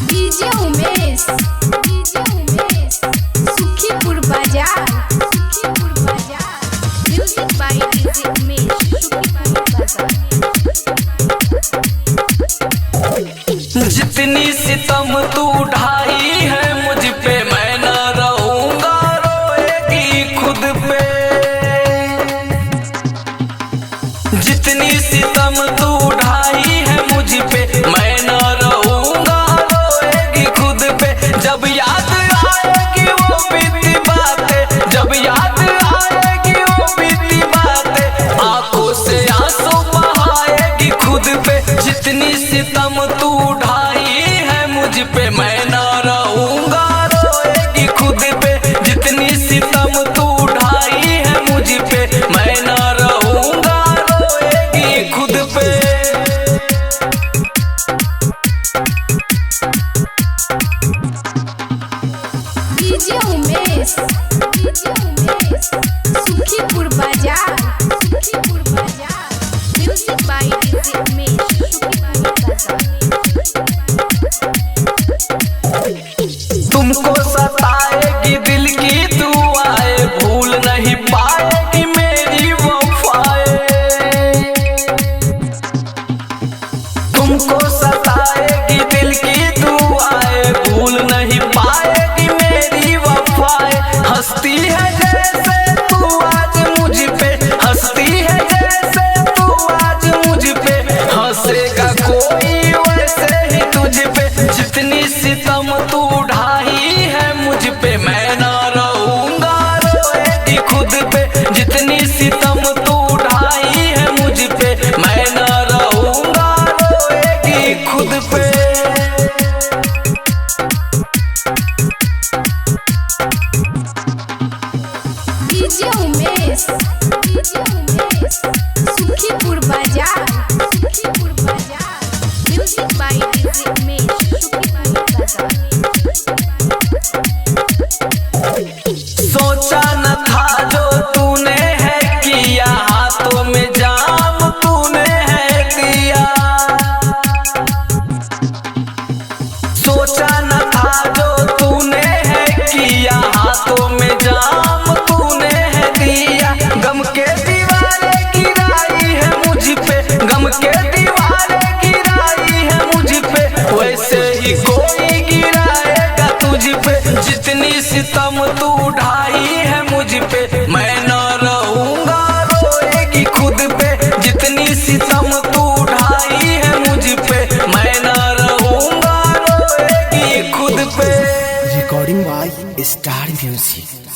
DJ Umesh Sukhipur Bazar music by DJ Umesh Sukhipur Bazar. जितनी सितम तू ढाई है मुझ पे मैं न रहूंगा, रोएगी खुद पे। जितनी सितम तू ढाई है मुझ पे मैं न रहूंगा, रोएगी खुद पे। जब याद आएगी वो बीती बातें, जब याद आएगी वो बीती बातें, आंखों से आंसू बहाएगी खुद पे। जितनी सितम तू ढाई है मुझ पे मैं न रहूंगा, रोएगी खुद पे। जितनी सितम तू ढाई है मुझ पे मैं न रहूंगा, रोएगी खुद पे। DJ Umesh Sukhipur Bazar music by DJ Umesh Sukhipur Bazar. तुमको सताएगी दिल की दुआएं, भूल नहीं पाएगी मेरी वफाएं। तुमको सताएगी दिल की दुआएं, भूल नहीं पाएगी मेरी वफाएं। हंसती है जैसे तू आज मुझ पे, हंसती है जैसे तू आज मुझ पे, हंसेगा कोई वैसे ही तुझ पे। जितनी सितम तू ढाई है मुझ पे मैं न रहूंगा, रोएगी खुद पे। जितनी सितम तू ढाई है मुझ पे मैं न रहूंगा, रोएगी खुद पे। DJ Umesh Sukhipur Bazar music by DJ Umesh Sukhipur Bazar. सोचा न था जो तूने है किया, हाथों में जाम तूने है दिया। सोचा न था जो तूने है किया, हाथों में जाम तूने है दिया। गम के दीवारे गिराई है मुझ पे, गम के दीवारे गिराई है मुझ पे, वैसे ही कोई गिराएगा तुझ पे। जितनी सितम तू ढाई है मुझ पे मैं न रहूंगा, रोएगी खुद पे। जितनी सितम तू ढाई है मुझ पे मैं न रहूंगा, रोएगी खुद पे। Recording by Star music.